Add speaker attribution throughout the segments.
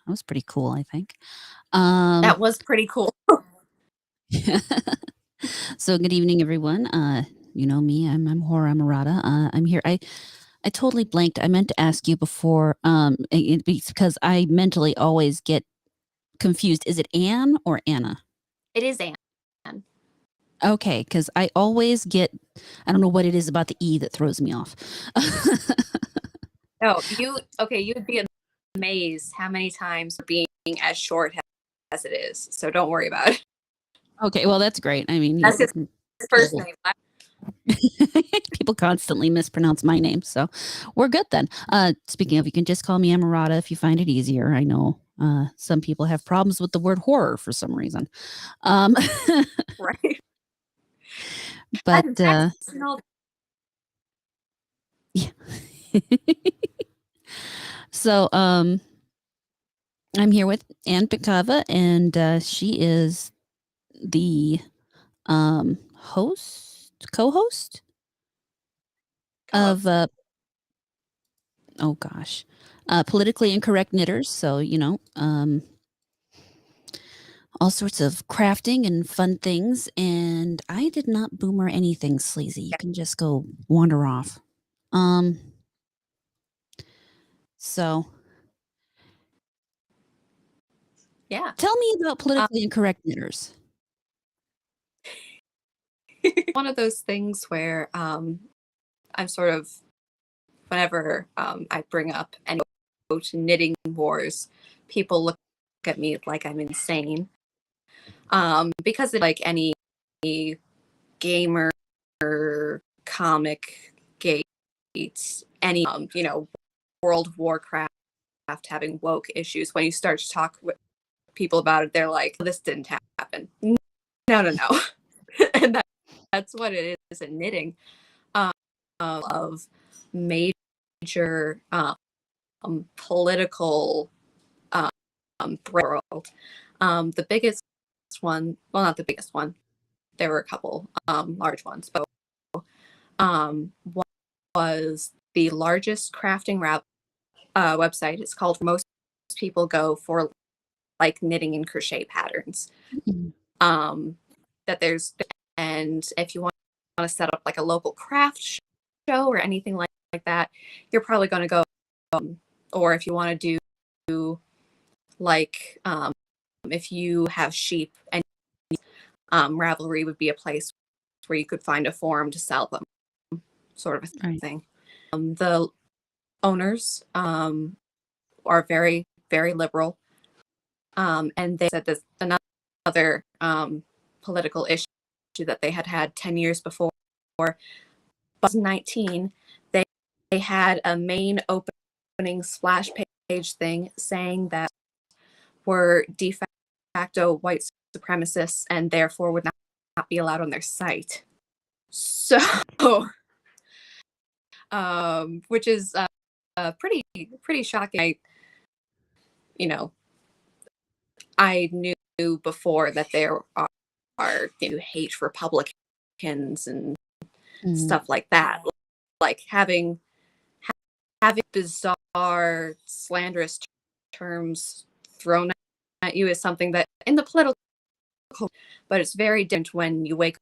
Speaker 1: was pretty cool, I think.
Speaker 2: That was pretty cool.
Speaker 1: So good evening, everyone. You know me, I'm Hora Murata. I'm here. I totally blanked. I meant to ask you before, because I mentally always get confused. Is it Anne or Anna?
Speaker 2: It is Anne.
Speaker 1: Okay, because I always get, I don't know what it is about the E that throws me off.
Speaker 2: Oh, you'd be amazed how many times being as short as it is. So don't worry about it.
Speaker 1: Okay, well, that's great. I mean,
Speaker 2: That's his first name.
Speaker 1: people constantly mispronounce my name, so we're good then. Speaking of, you can just call me Amarada if you find it easier. I know some people have problems with the word horror for some reason.
Speaker 2: Right.
Speaker 1: But
Speaker 2: yeah.
Speaker 1: So I'm here with Anne Pinkava, and she is the co-host of politically incorrect knitters. So all sorts of crafting and fun things. And I did not boomer anything sleazy. You can just go wander off. So
Speaker 2: yeah,
Speaker 1: tell me about politically incorrect knitters.
Speaker 2: One of those things where I'm sort of, whenever I bring up any knitting wars, people look at me like I'm insane. Because it's like any gamer comic gates, any World of Warcraft having woke issues, when you start to talk with people about it, they're like, this didn't happen. No. And that's what it is in knitting. Of major political world. The biggest one, well, not the biggest one, there were a couple large ones, but one was the largest crafting website. It's called Most People Go for like knitting and crochet patterns.
Speaker 1: Mm-hmm.
Speaker 2: That there's, and if you want to set up like a local craft show or anything like that, you're probably going to go, or if you want to do like if you have sheep, and Ravelry would be a place where you could find a forum to sell them, sort of a thing. The owners are very, very liberal, and they said this another political issue that they had 10 years before. 2019, they had a main opening splash page thing saying that were de facto white supremacists and therefore would not be allowed on their site. So, which is pretty shocking. I knew before that there are hate Republicans and stuff like that. Like having bizarre, slanderous terms thrown at you is something that in the political, but it's very different when you wake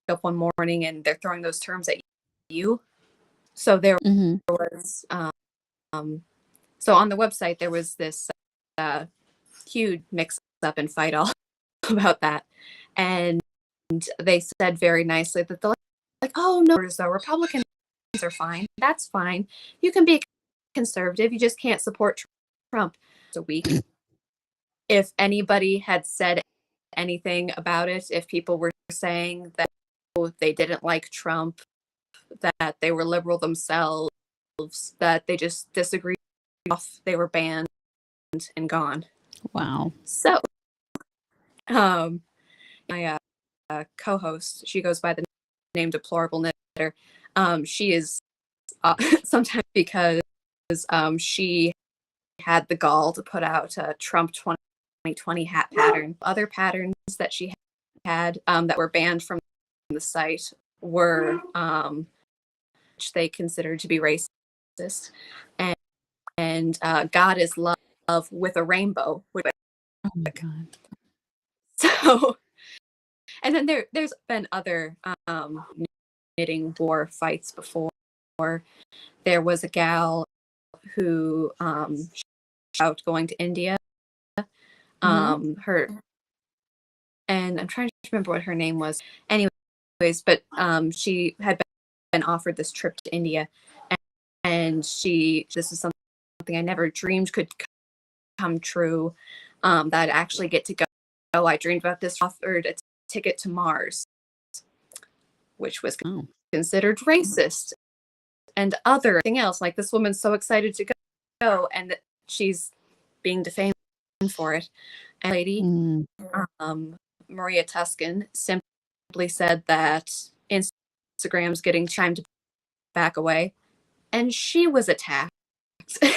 Speaker 2: up one morning and they're throwing those terms at you. So there was, so on the website there was this huge mix-up and fight all about that, and they said very nicely that they're like, oh no, so Republicans are fine. That's fine. You can be conservative. You just can't support Trump. A week. If anybody had said anything about it, if people were saying that they didn't like Trump, that they were liberal themselves, that they just disagreed, they were banned and gone.
Speaker 1: Wow.
Speaker 2: So, my co-host, she goes by the name Deplorable Knitter. She is sometimes because she had the gall to put out a Trump 2020 hat pattern. Other patterns that she had that were banned from the site were which they considered to be racist, and God is love love with a rainbow.
Speaker 1: Oh my god.
Speaker 2: So, and then there's been other knitting war fights before. There was a gal who out going to India.
Speaker 1: Mhm.
Speaker 2: Her, and I'm trying to remember what her name was. Anyways, but she had been offered this trip to India, and this is something I never dreamed could come true. That I'd actually get to go. I dreamed about this, offered a ticket to Mars, which was
Speaker 1: Oh.
Speaker 2: considered racist and other thing else. Like, this woman's so excited to go, and she's being defamed for it. And lady,
Speaker 1: Mm.
Speaker 2: Maria Tuscan, simply said that Instagram's getting chimed to back away, and she was attacked.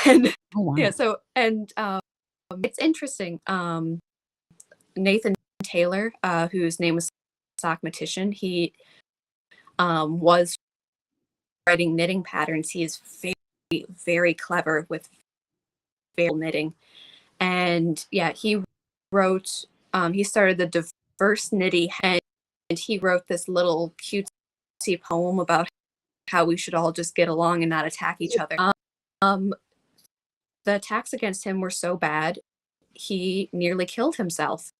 Speaker 2: And
Speaker 1: Oh wow.
Speaker 2: yeah, so, and it's interesting. Nathan Taylor, whose name was Sockmatician, he was writing knitting patterns. He is very, very clever with knitting. And yeah, he wrote, he started the Diverse Knitty, and he wrote this little cutesy poem about how we should all just get along and not attack each other. The attacks against him were so bad, he nearly killed himself.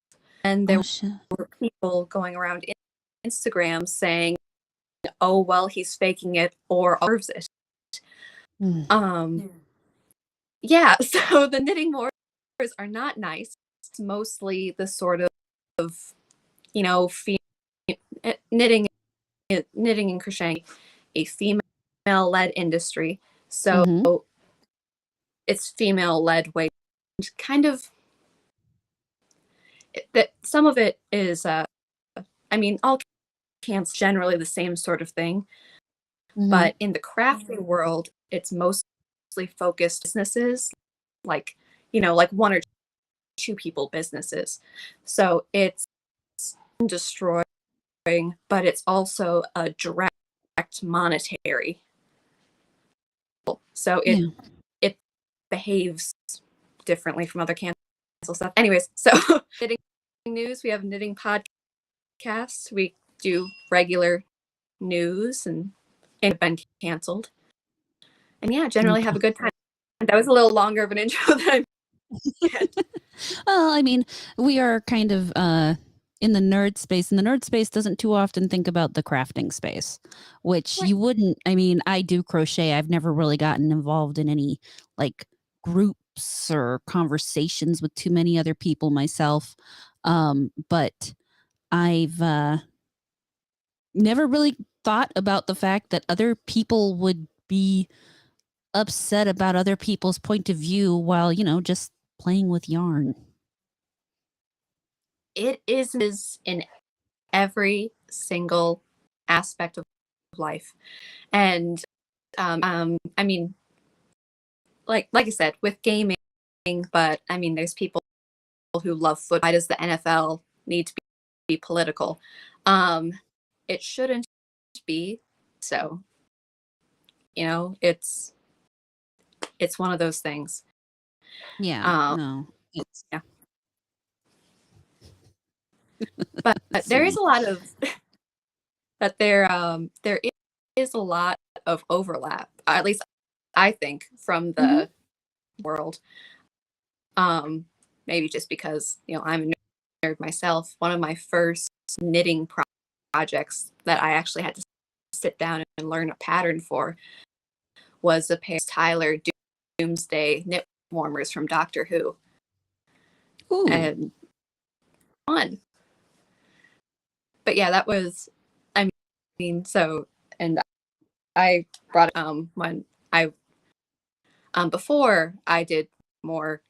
Speaker 2: And there
Speaker 1: Oh shit.
Speaker 2: were people going around Instagram saying, oh, well, he's faking it or deserves it.
Speaker 1: Mm.
Speaker 2: Yeah, so the knitting wars are not nice. It's mostly the sort of, you know, knitting and crocheting, a female-led industry. So
Speaker 1: Mhm.
Speaker 2: it's female-led way. Kind of that some of it is, I mean, all camps generally the same sort of thing,
Speaker 1: Mhm.
Speaker 2: but in the crafting world, it's mostly focused businesses, like, you know, like one or two people businesses. So it's destroying, but it's also a direct monetary. So
Speaker 1: Yeah.
Speaker 2: it behaves differently from other cancel stuff. Anyways, so knitting news, we have knitting podcasts. We do regular news and have been canceled. And yeah, generally have a good time. That was a little longer of an intro than I meant.
Speaker 1: Well, I mean, we are kind of in the nerd space, and the nerd space doesn't too often think about the crafting space, which
Speaker 2: Right.
Speaker 1: you wouldn't. I mean, I do crochet. I've never really gotten involved in any like groups or conversations with too many other people myself. But I've never really thought about the fact that other people would be upset about other people's point of view while, just playing with yarn.
Speaker 2: It is in every single aspect of life. And I mean, like I said, with gaming, but I mean, there's people who love football. Why does the NFL need to be political? Um, it shouldn't be. So, you know, it's one of those things.
Speaker 1: Yeah,
Speaker 2: Um,
Speaker 1: no, it's
Speaker 2: yeah, but
Speaker 1: so
Speaker 2: there is a lot of that there is a lot of overlap. At least I think from
Speaker 1: mhm,
Speaker 2: the world. Um, Maybe just because, you know, I'm a nerd myself. One of my first knitting projects that I actually had to sit down and learn a pattern for was a pair of Tyler Doomsday knit warmers from Doctor Who,
Speaker 1: ooh,
Speaker 2: and fun. But yeah, that was, I mean, so, and I brought when I before I did more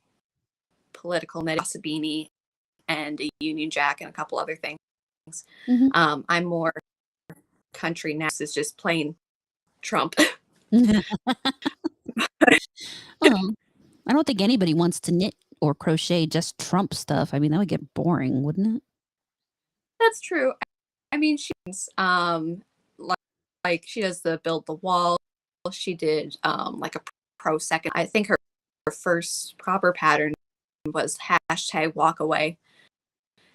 Speaker 2: political knitting, Sabini and a Union Jack and a couple other things.
Speaker 1: mhm.
Speaker 2: I'm more country now. Is just plain Trump.
Speaker 1: Well, I don't think anybody wants to knit or crochet just Trump stuff. I mean, that would get boring, wouldn't it?
Speaker 2: That's true. I mean, she's like, she does the build the wall. She did like a pro second. I think her first proper pattern was #walkaway.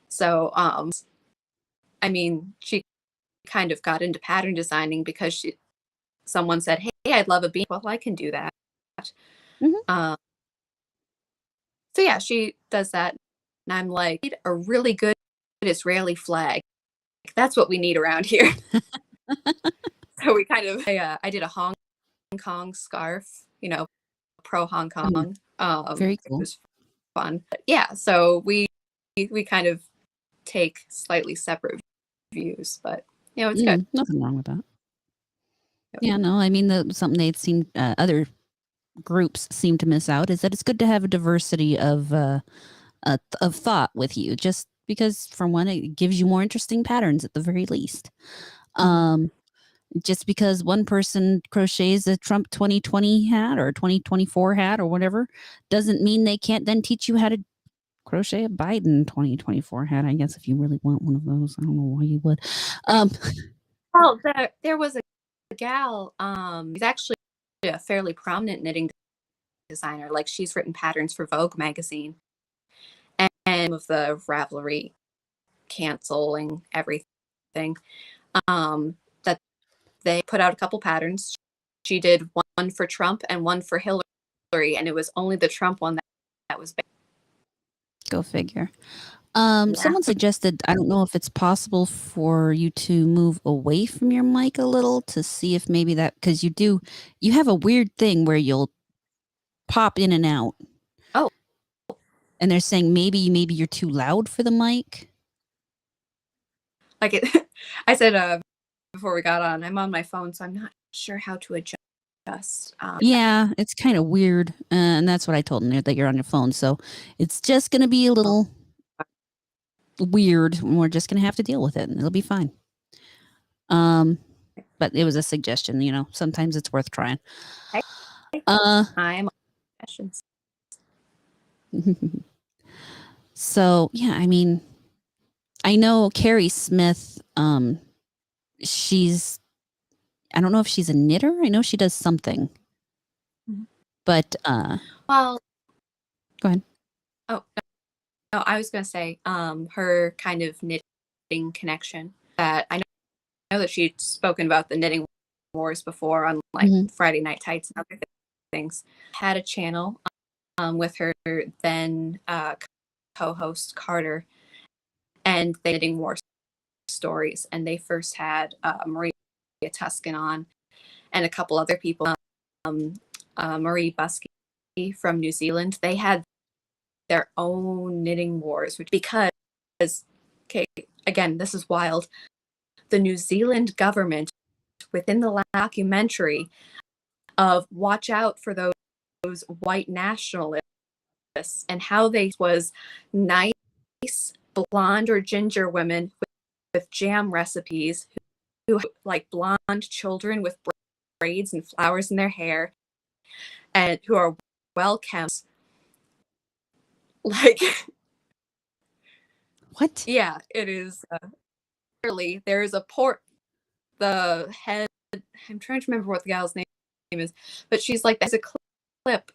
Speaker 2: So, I mean, she kind of got into pattern designing because someone said, "Hey, I'd love a beanie." Well, I can do that.
Speaker 1: Mhm.
Speaker 2: Um, so yeah, she does that, and I'm like, a really good Israeli flag. That's what we need around here. So we kind of, I did a Hong Kong scarf, pro Hong
Speaker 1: Oh,
Speaker 2: Kong.
Speaker 1: very
Speaker 2: It
Speaker 1: cool.
Speaker 2: was fun. But yeah, so we kind of take slightly separate views, but it's good.
Speaker 1: Nothing wrong with that.
Speaker 2: Yep.
Speaker 1: Yeah, no, I mean, something they'd seen other groups seem to miss out is that it's good to have a diversity of thought with you, just because for one, it gives you more interesting patterns at the very least.
Speaker 2: Mhm.
Speaker 1: Um, just because one person crochets a Trump 2020 hat or 2024 hat or whatever doesn't mean they can't then teach you how to crochet a Biden 2024 hat. I guess if you really want one of those, I don't know why you would.
Speaker 2: Right.
Speaker 1: Um,
Speaker 2: Well, there was a gal. She's actually a fairly prominent knitting designer. Like she's written patterns for Vogue magazine, and of the Ravelry canceling everything. That they put out a couple patterns. She did one for Trump and one for Hillary, and it was only the Trump one that was banned.
Speaker 1: go figure.
Speaker 2: Yeah.
Speaker 1: Someone suggested, I don't know if it's possible for you to move away from your mic a little to see if maybe that, because you have a weird thing where you'll pop in and out.
Speaker 2: Oh,
Speaker 1: And they're saying maybe you're too loud for the mic.
Speaker 2: like it. I said before we got on, I'm on my phone, so I'm not sure how to adjust.
Speaker 1: Yeah, it's kind of weird. And that's what I told them that you're on your phone. So it's just going to be a little weird. And we're just going to have to deal with it and it'll be fine. But it was a suggestion, sometimes it's worth trying.
Speaker 2: I'm on sessions.
Speaker 1: So yeah, I mean, I know Carrie Smith, she's, I don't know if she's a knitter. I know she does something,
Speaker 2: Mhm.
Speaker 1: but,
Speaker 2: Well,
Speaker 1: go ahead.
Speaker 2: oh no, I was gonna say, her kind of knitting connection that I know that she'd spoken about the knitting wars before on like
Speaker 1: Mhm.
Speaker 2: Friday Night Tights and other things. Had a channel with her then co-host Carter, and they knitting war stories. And they first had Maria Tuscan on, and a couple other people. Um, Marie Buskey from New Zealand. They had their own knitting wars, which because okay, again, this is wild. The New Zealand government within the documentary of watch out for those white nationalists and how they was nice blonde or ginger women with jam recipes who like blonde children with braids and flowers in their hair and who are well kept. Like
Speaker 1: What?
Speaker 2: yeah, it is clearly there is a port the head I'm trying to remember what the gal's name is, but she's like there's a clip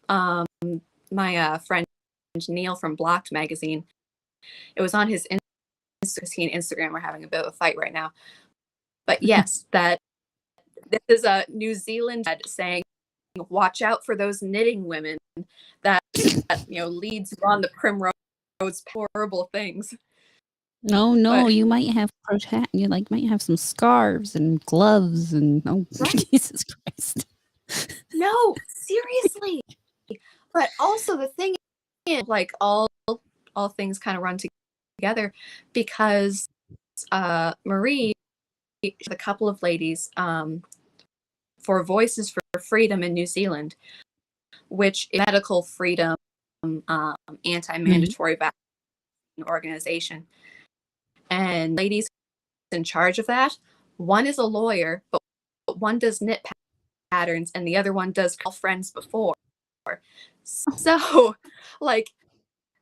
Speaker 2: my friend Neil from Blocked magazine, it was on his he and Instagram are having a bit of a fight right now, but yes, that this is a New Zealand saying watch out for those knitting women that leads you on the primrose horrible things.
Speaker 1: No, no,
Speaker 2: But
Speaker 1: you might have you might have some scarves and gloves and oh
Speaker 2: right,
Speaker 1: Jesus Christ.
Speaker 2: no, seriously. But also the thing is, like all things kind of run together because Marie, the couple of ladies for Voices for Freedom in New Zealand, which is medical freedom
Speaker 1: Mhm.
Speaker 2: anti-mandatory vaccine organization, and ladies in charge of that, one is a lawyer, but one does knit patterns, and the other one does call friends before. So, like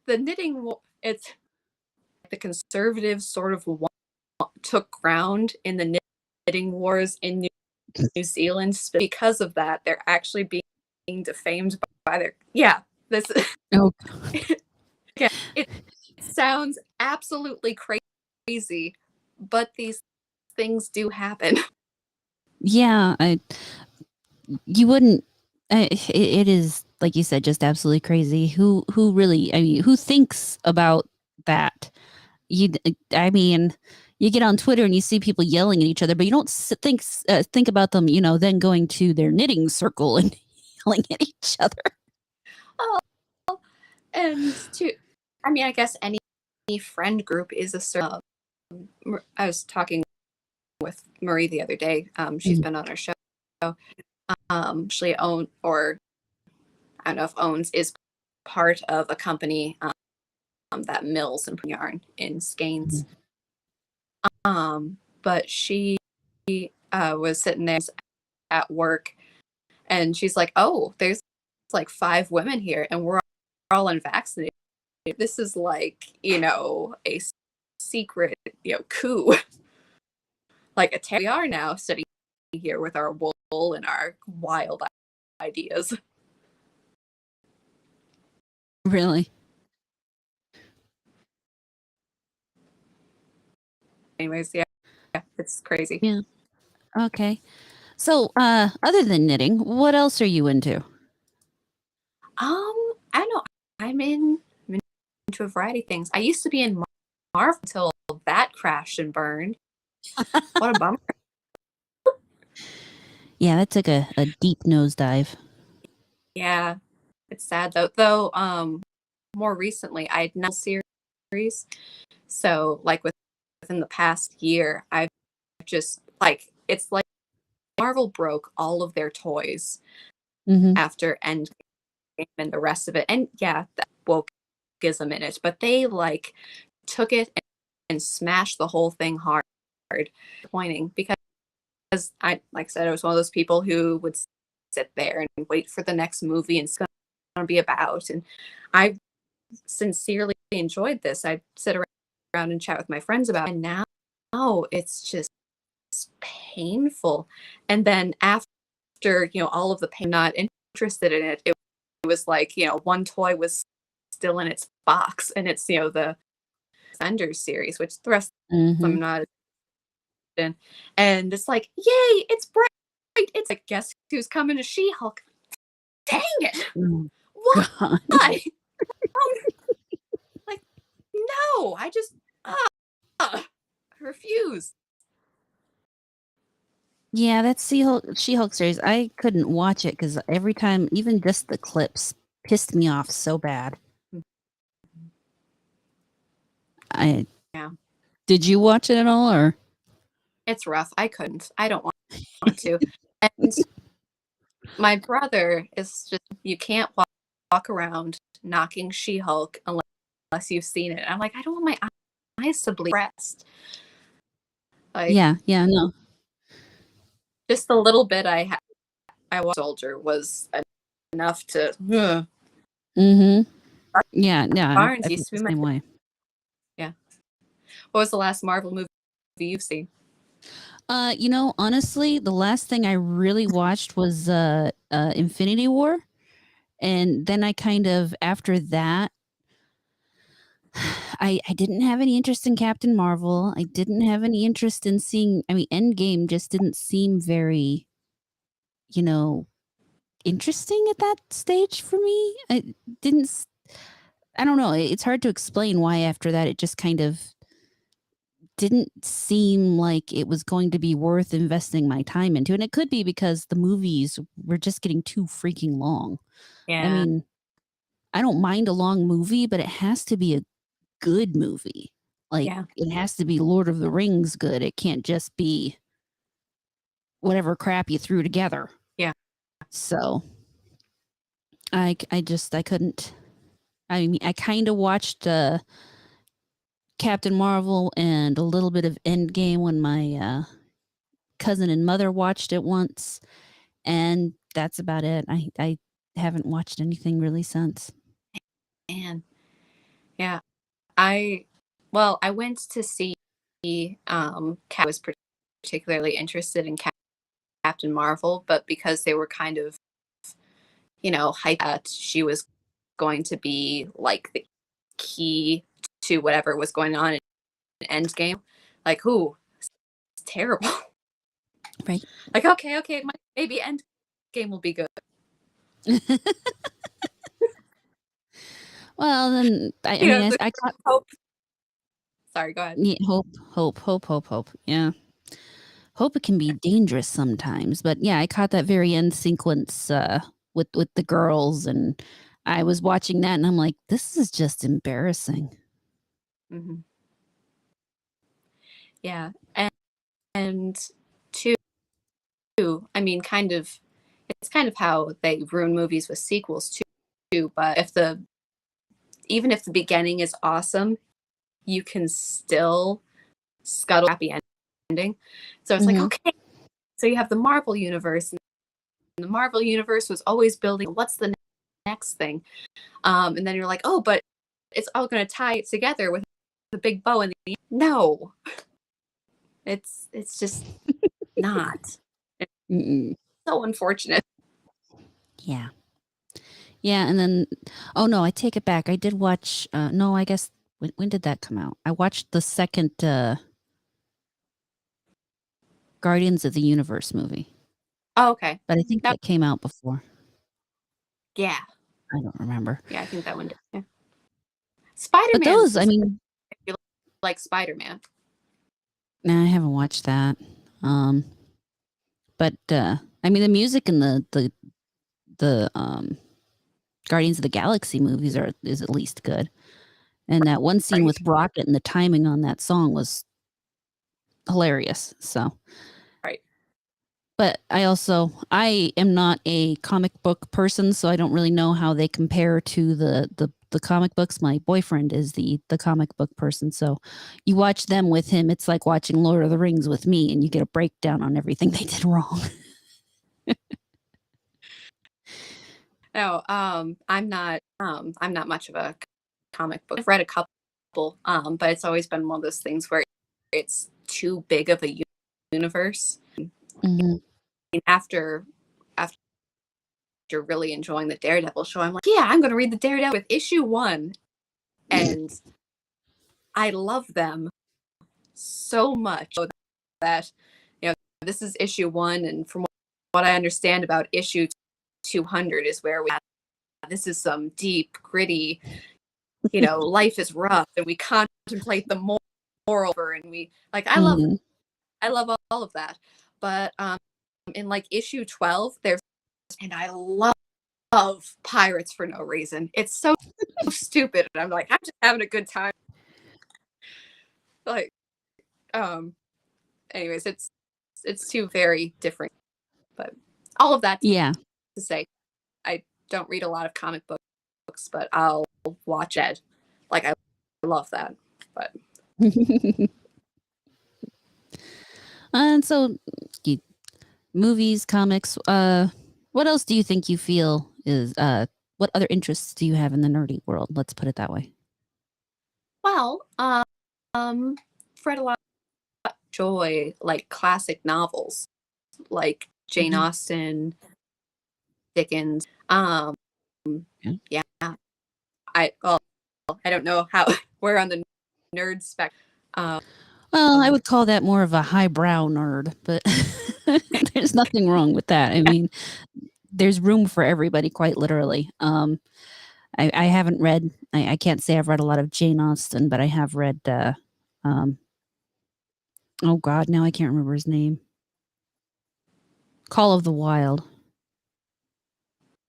Speaker 2: the knitting, it's the conservatives sort of took ground in the knitting wars in New Zealand. Because of that, they're actually being defamed by their yeah. This
Speaker 1: Oh,
Speaker 2: It sounds absolutely crazy, but these things do happen.
Speaker 1: Yeah, you wouldn't. It is like you said, just absolutely crazy. Who really? I mean, who thinks about that? You, I mean, you get on Twitter and you see people yelling at each other, but you don't think about them. Then going to their knitting circle and yelling at each other.
Speaker 2: Oh, and to, I mean, I guess any friend group is a certain. I was talking with Marie the other day. She's been on our show. Actually own, or I don't know if owns, is part of a company that mills and yarn in Skeins. But she was sitting there at work, and she's like, "Oh, there's like 5 women here, and we're all unvaccinated. This is like, a secret, coup, like a we are now sitting here with our wool and our wild ideas."
Speaker 1: Really?
Speaker 2: Anyways, yeah, it's crazy.
Speaker 1: Yeah. Okay. So, other than knitting, what else are you into?
Speaker 2: I don't know. I'm into a variety of things. I used to be in Marvel until that crashed and burned. What a bummer.
Speaker 1: Yeah, that took a deep nosedive.
Speaker 2: Yeah, it's sad though. Though, more recently, I'd not series. So, like within the past year, I've just like it's like Marvel broke all of their toys
Speaker 1: Hmm.
Speaker 2: after Endgame and the rest of it. And yeah, that wokeism in it, but they like took it and smashed the whole thing hard, pointing because I, like I said, I was one of those people who would sit there and wait for the next movie and it's going to be about. And I sincerely enjoyed this. I'd sit around and chat with my friends about it. And now it's just painful. And then after, all of the pain, not interested in it, it was like, one toy was still in its box and it's, the Defenders series, which the rest
Speaker 1: Hmm.
Speaker 2: I'm not in. And it's like, yay, it's bright. It's like, guess who's coming to She-Hulk? Dang it.
Speaker 1: Oh,
Speaker 2: Why?
Speaker 1: God.
Speaker 2: Like, no, I just refuse.
Speaker 1: Yeah, that She-Hulk series, I couldn't watch it because every time, even just the clips, pissed me off so bad. I
Speaker 2: Yeah,
Speaker 1: Did you watch it at all, or?
Speaker 2: it's rough. I couldn't. I don't want to. And my brother is just, you can't walk around knocking She-Hulk unless you've seen it. I'm like, I don't want my eyes to bleed. Like,
Speaker 1: Yeah, yeah, no.
Speaker 2: just the little bit I watched Soldier was enough to.
Speaker 1: Mhm. Yeah, yeah,
Speaker 2: Barnes
Speaker 1: I feel
Speaker 2: used to
Speaker 1: the
Speaker 2: be my
Speaker 1: same way.
Speaker 2: yeah. What was the last Marvel movie you've seen?
Speaker 1: Honestly, the last thing I really watched was Infinity War, and then I kind of after that I didn't have any interest in Captain Marvel. I didn't have any interest in seeing, I mean, Endgame just didn't seem very, you know, interesting at that stage for me. Didn't s- I don't know. It's hard to explain why after that it just kind of didn't seem like it was going to be worth investing my time into. And it could be because the movies were just getting too freaking long. I
Speaker 2: Yeah,
Speaker 1: mean, I don't mind a long movie, but it has to be a good movie. Like,
Speaker 2: yeah,
Speaker 1: it has to be Lord of the Rings good. It can't just be whatever crap you threw together.
Speaker 2: yeah.
Speaker 1: So I couldn't. I mean, I kind of watched Captain Marvel and a little bit of Endgame when my cousin and mother watched it once, and that's about it. I haven't watched anything really since.
Speaker 2: Man, yeah. I I went to see Cat was particularly interested in Captain Marvel, but because they were kind of, hyped that she was going to be like the key to whatever was going on in Endgame. Like, ooh, it's terrible.
Speaker 1: Right.
Speaker 2: Like, okay, maybe Endgame will be good.
Speaker 1: Well, then I
Speaker 2: You
Speaker 1: mean
Speaker 2: know, the
Speaker 1: I caught
Speaker 2: hope. Sorry, go ahead.
Speaker 1: yeah, hope. Yeah. Hope it can be dangerous sometimes, but yeah, I caught that very end sequence with the girls, and I was watching that, and I'm like, this is just embarrassing.
Speaker 2: Mm-hmm. Yeah, and two, I mean, it's kind of how they ruin movies with sequels too. But even if the beginning is awesome, you can still scuttle happy ending. So it's like,
Speaker 1: Hmm.
Speaker 2: okay, so you have the Marvel universe, and the Marvel universe was always building. What's the next thing? And then you're like, oh, but it's all going to tie it together with the big bow. And no, it's just not. It's
Speaker 1: Mm-mm.
Speaker 2: so unfortunate.
Speaker 1: Yeah, yeah, and then oh no, I take it back. I did watch. No, I guess when did that come out? I watched the second Guardians of the Universe movie,
Speaker 2: Oh, okay.
Speaker 1: but I think
Speaker 2: That,
Speaker 1: that came out before.
Speaker 2: yeah.
Speaker 1: I don't remember.
Speaker 2: Yeah, I think that one did. Yeah. Spider
Speaker 1: But
Speaker 2: Man
Speaker 1: those, I
Speaker 2: was good
Speaker 1: mean,
Speaker 2: if you like Spider Man.
Speaker 1: nah, I haven't watched that. Um, but I mean, the music in the Guardians of the Galaxy movies is at least good. And that one scene
Speaker 2: Right.
Speaker 1: with Rocket and the timing on that song was hilarious. So,
Speaker 2: Right.
Speaker 1: but I am not a comic book person, so I don't really know how they compare to the comic books. My boyfriend is the comic book person, so you watch them with him. It's like watching Lord of the Rings with me, and you get a breakdown on everything they did wrong.
Speaker 2: No, I'm not much of a comic book. I've read a couple, but it's always been one of those things where it's too big of a universe.
Speaker 1: Hmm.
Speaker 2: After after really enjoying the Daredevil show, I'm like, yeah, I'm going to read the Daredevil with issue 1, and I love them so much that this is issue 1, and from what I understand about issue 200 is where this is some deep, gritty, life is rough, and we contemplate the moral, and we like.
Speaker 1: Hmm.
Speaker 2: I love all of that, but in like issue 12, and I love pirates for no reason. It's so stupid, and I'm like, I'm just having a good time. Like, um, anyways, it's two very different, but all of that
Speaker 1: Yeah.
Speaker 2: to say, I don't read a lot of comic books, but I'll watch Ed. Like, I love that, but.
Speaker 1: And so, you, movies, comics. What else do you think you feel is what other interests do you have in the nerdy world? Let's put it that way.
Speaker 2: Well, read a lot of joy, like classic novels, like Jane
Speaker 1: Hmm.
Speaker 2: Austen, Dickens.
Speaker 1: Yeah.
Speaker 2: Yeah, well, I don't know how we're on the nerd spectrum.
Speaker 1: Well, I would call that more of a highbrow nerd, but there's nothing wrong with that. I mean, there's room for everybody, quite literally. I haven't read. I can't say I've read a lot of Jane Austen, but I have read. Um, oh God, now I can't remember his name. Call of the Wild.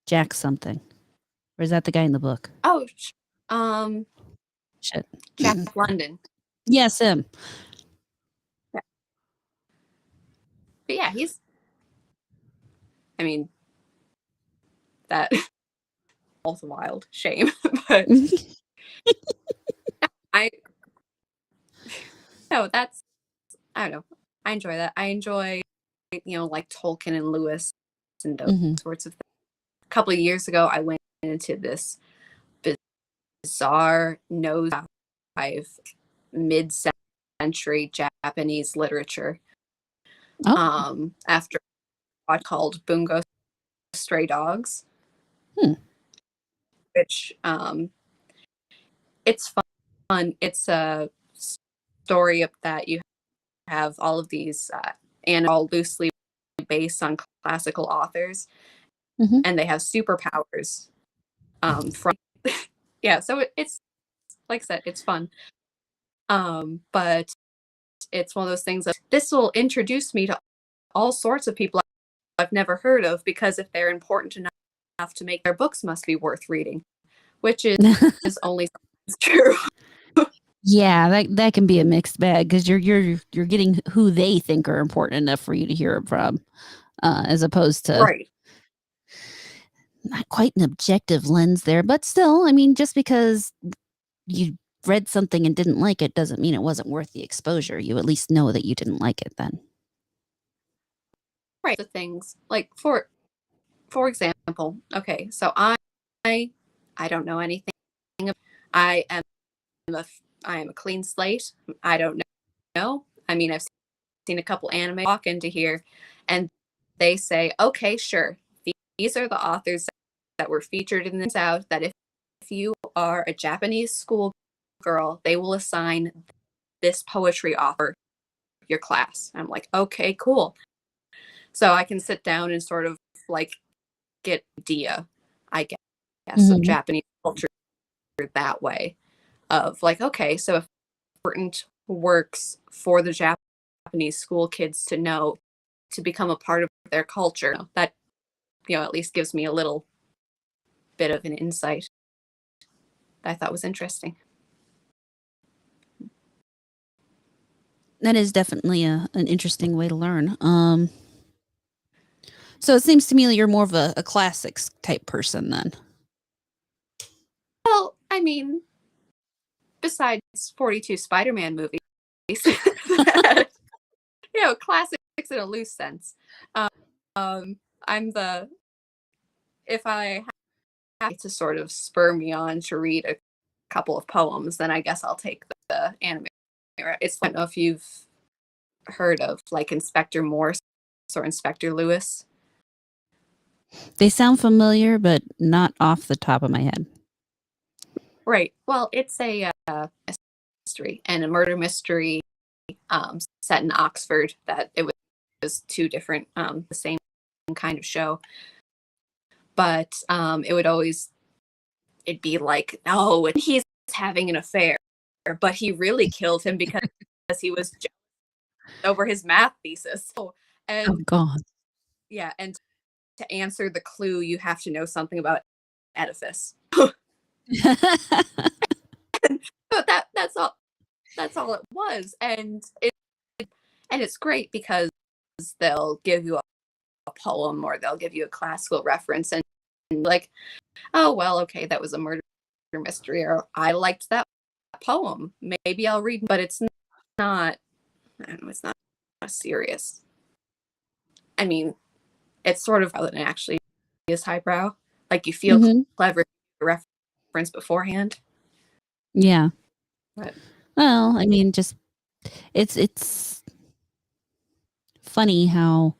Speaker 1: Jack something, or is that the guy in the book?
Speaker 2: Oh, um,
Speaker 1: Shit.
Speaker 2: Jack London.
Speaker 1: Yes, him.
Speaker 2: Yeah. But yeah, I mean, that also wild. Shame, but I no, that's I don't know. I enjoy that. I enjoy like Tolkien and Lewis and those
Speaker 1: Hmm.
Speaker 2: sorts of things. A couple of years ago, I went into this bizarre nosedive mid-century Japanese literature.
Speaker 1: Oh.
Speaker 2: After what called Bungo Stray Dogs,
Speaker 1: Hmm.
Speaker 2: which it's fun. It's a story that you have all of these and all loosely based on classical authors,
Speaker 1: Mhm.
Speaker 2: and they have superpowers from yeah. So it's like I said, it's fun. But it's one of those things that this will introduce me to all sorts of people I've never heard of, because if they're important enough to make their books must be worth reading, which is only true.
Speaker 1: Yeah, that can be a mixed bag because you're getting who they think are important enough for you to hear it from, as opposed to
Speaker 2: Right.
Speaker 1: not quite an objective lens there, but still, I mean, just because you read something and didn't like it doesn't mean it wasn't worth the exposure. You at least know that you didn't like it then.
Speaker 2: Right. The things like for example, okay, so I don't know anything. I am I am a clean slate. I don't know. I mean, I've seen a couple anime walk into here, and they say, okay, sure, these are the authors that were featured in this out. That if you are a Japanese school girl, they will assign this poetry author your class. I'm like, okay, cool. So I can sit down and sort of like get an idea, I guess, of
Speaker 1: Mhm.
Speaker 2: Japanese culture that way. Of like, okay, so if important works for the Japanese school kids to know to become a part of their culture, that at least gives me a little bit of an insight that I thought was interesting.
Speaker 1: That is definitely an interesting way to learn. So it seems to me that you're more of a classics type person then.
Speaker 2: Well, I mean, besides 42 Spider-Man movies, classics in a loose sense. I'm the if I have to sort of spur me on to read a couple of poems, then I guess I'll take the anime. It's I don't know if you've heard of like Inspector Morse or Inspector Lewis.
Speaker 1: They sound familiar, but not off the top of my head.
Speaker 2: Right. Well, it's a mystery and a murder mystery set in Oxford. That it was two different, the same kind of show, but it would always it'd be like, no, he's having an affair, but he really killed him because he was jealous over his math thesis. Oh,
Speaker 1: Oh
Speaker 2: and
Speaker 1: god.
Speaker 2: yeah, and to answer the clue, you have to know something about edifice. But that's all it was, and it's great because they'll give you a poem or they'll give you a classical reference, and like, oh well, okay, that was a murder mystery, or I liked that poem, maybe I'll read, but it's not, I don't know, it's not serious. I mean, it's sort of how it actually is highbrow. Like you feel
Speaker 1: Mhm.
Speaker 2: clever reference beforehand.
Speaker 1: Yeah.
Speaker 2: But
Speaker 1: Well, I mean, just it's funny how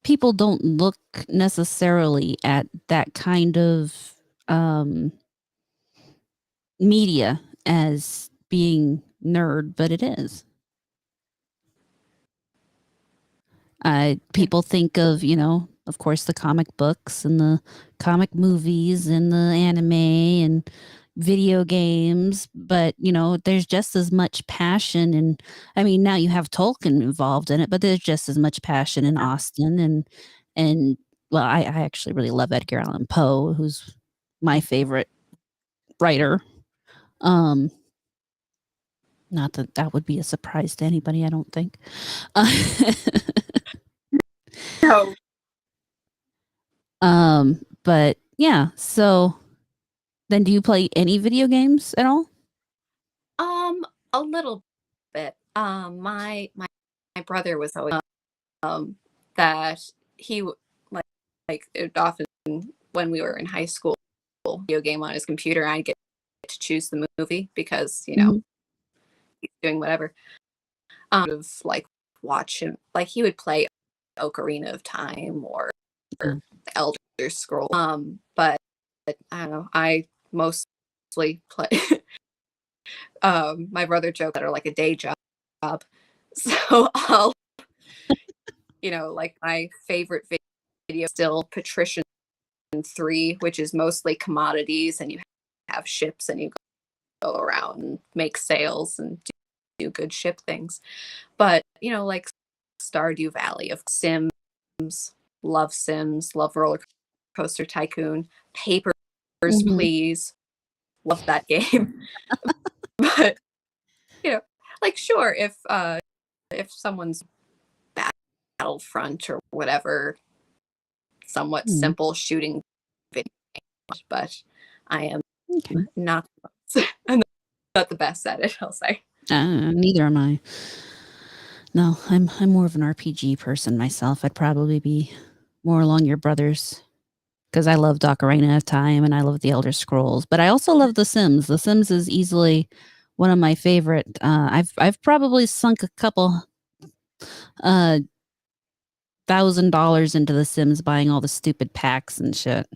Speaker 1: people don't look necessarily at that kind of um media as being nerd, but it is.
Speaker 2: yeah,
Speaker 1: People think of, of course, the comic books and the comic movies and the anime and video games, but there's just as much passion. And I mean, now you have Tolkien involved in it, but there's just as much passion in Austen and well, I actually really love Edgar Allan Poe, who's my favorite writer. Um, Not that that would be a surprise to anybody, I don't think. Uh,
Speaker 2: so
Speaker 1: but yeah, so then do you play any video games at all?
Speaker 2: a little bit. My brother was always um that he like it would often when we were in high school video game on his computer, I'd get to choose the movie because
Speaker 1: Mhm.
Speaker 2: he's doing whatever. Of like watch him, like he would play Ocarina of Time or
Speaker 1: Oh.
Speaker 2: Elder Scroll. But I don't know. I mostly play. My brother joked that are like a day job. So I'll, like my favorite video still Patrician 3, which is mostly commodities, and you have ships and you go around and make sales and do good ship things. But, like Stardew Valley of Sims, love Roller Coaster Tycoon, Papers,
Speaker 1: Mhm.
Speaker 2: Please, love that game. But, like sure, if someone's Battlefront or whatever, somewhat
Speaker 1: Mhm.
Speaker 2: simple shooting video, but I am
Speaker 1: Okay.
Speaker 2: not I'm not the best at it, I'll say.
Speaker 1: Neither am I. No, I'm more of an RPG person myself. I'd probably be more along your brothers because I love Ocarina of Time and I love the Elder Scrolls, but I also love The Sims. The Sims is easily one of my favorite. I've probably sunk a couple uh $1,000 into The Sims buying all the stupid packs and shit.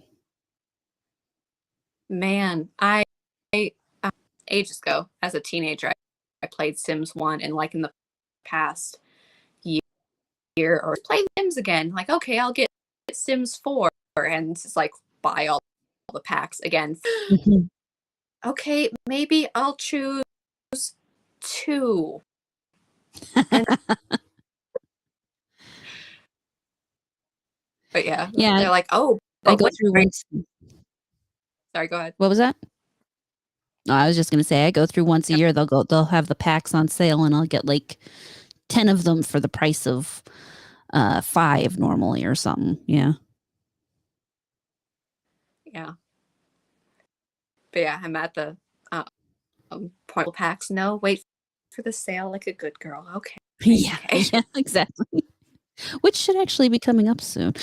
Speaker 2: Man, I ages ago as a teenager, I played Sims 1, and like in the past year or play Sims again. Like, okay, I'll get Sims 4 and it's like buy all the packs again.
Speaker 1: Mhm.
Speaker 2: Okay, maybe I'll choose 2. And but yeah,
Speaker 1: Yeah,
Speaker 2: they're like, "Oh,
Speaker 1: I
Speaker 2: but
Speaker 1: go
Speaker 2: wait,
Speaker 1: through
Speaker 2: right."
Speaker 1: once.
Speaker 2: Sorry, go ahead.
Speaker 1: What was that? No, I was just gonna say I go through once a
Speaker 2: Yep.
Speaker 1: year. They'll have the packs on sale, and I'll get like 10 of them for the price of 5 normally or something. Yeah.
Speaker 2: Yeah. But yeah, I'm at the point packs. No, wait for the sale like a good girl. Okay.
Speaker 1: Yeah,
Speaker 2: Okay.
Speaker 1: yeah, exactly. Which should actually be coming up soon.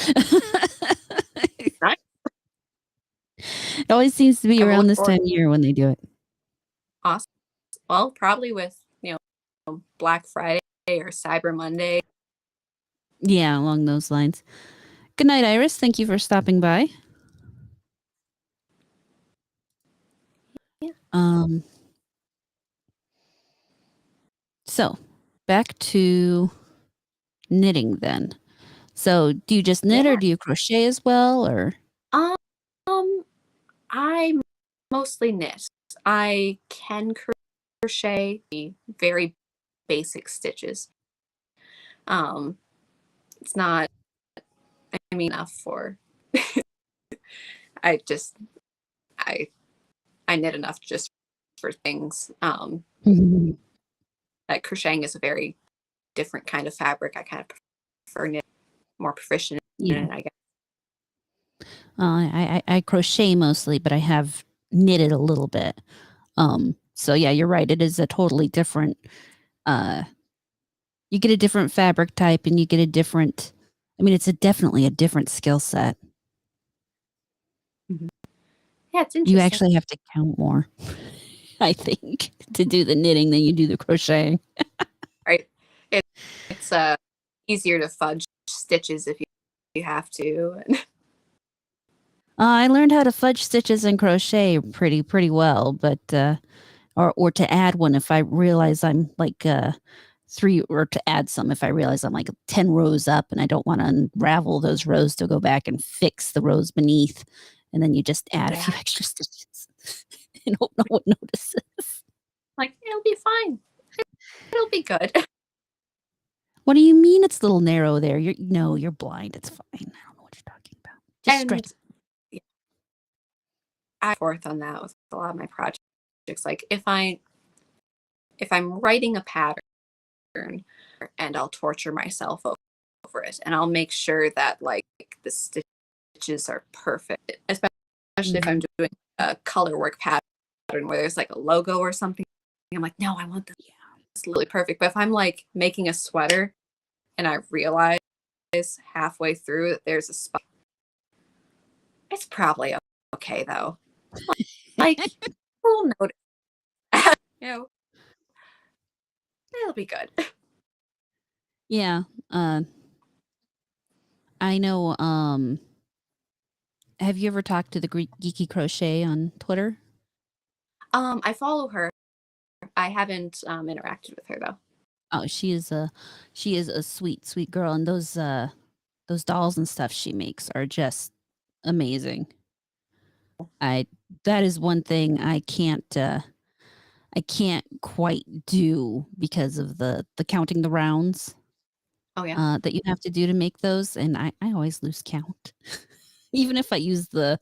Speaker 2: Nice.
Speaker 1: It always seems to be
Speaker 2: I will
Speaker 1: around
Speaker 2: look
Speaker 1: this
Speaker 2: forward.
Speaker 1: time of year when they do it.
Speaker 2: Awesome. Well, probably with, Black Friday or Cyber Monday.
Speaker 1: Yeah, along those lines. Good night, Iris. Thank you for stopping by.
Speaker 2: Yeah.
Speaker 1: Um, so back to knitting then. So do you just knit or
Speaker 2: Yeah.
Speaker 1: do you crochet as well or
Speaker 2: Um, I mostly knit. I can crochet the very basic stitches. Um, it's not, I mean, enough for, I just, I, I knit enough just for things. That crocheting is a very different kind of fabric. I kind of prefer knit, more proficient in
Speaker 1: yeah.
Speaker 2: it, I guess.
Speaker 1: I crochet mostly, but I have knitted a little bit. So yeah, you're right. It is a totally different uh you get a different fabric type and you get a different I mean it's definitely a different skill set.
Speaker 2: Mhm. Yeah, it's
Speaker 1: You
Speaker 2: interesting,
Speaker 1: actually have to count more, I think, to do the knitting than you do the crocheting.
Speaker 2: right? It, it's easier to fudge stitches if you have to.
Speaker 1: I learned how to fudge stitches and crochet pretty well, but or to add one if I realize I'm like 3 or to add some if I realize I'm like 10 rows up and I don't want to unravel those rows to go back and fix the rows beneath. And then you just add a
Speaker 2: Yeah,
Speaker 1: few extra stitches and hope no one notices.
Speaker 2: like it'll be fine. It'll be good.
Speaker 1: What do you mean it's a little narrow there? You're no, you're blind. It's fine. I don't know what you're talking about. Just stretch.
Speaker 2: And yeah, I forth on that with a lot of my projects. Like if I'm writing a pattern and I'll torture myself over it, and I'll make sure that like the stitches are perfect, especially if I'm
Speaker 1: Mhm.
Speaker 2: doing a color work pattern where there's like a logo or something. I'm like, no, I want this really perfect. But if I'm like making a sweater and I realize halfway through that there's a spot, it's probably okay though. Like we'll notice. you know, it'll be good.
Speaker 1: Yeah. Uh, I know. Have you ever talked to the Geeky Crochet on Twitter?
Speaker 2: I follow her. I haven't interacted with her though.
Speaker 1: Oh, she is a sweet, sweet girl, and those dolls and stuff she makes are just amazing. I that is one thing I can't quite do because of the counting the rounds
Speaker 2: Oh yeah.
Speaker 1: that you have to do to make those, and I always lose count. Even if I use the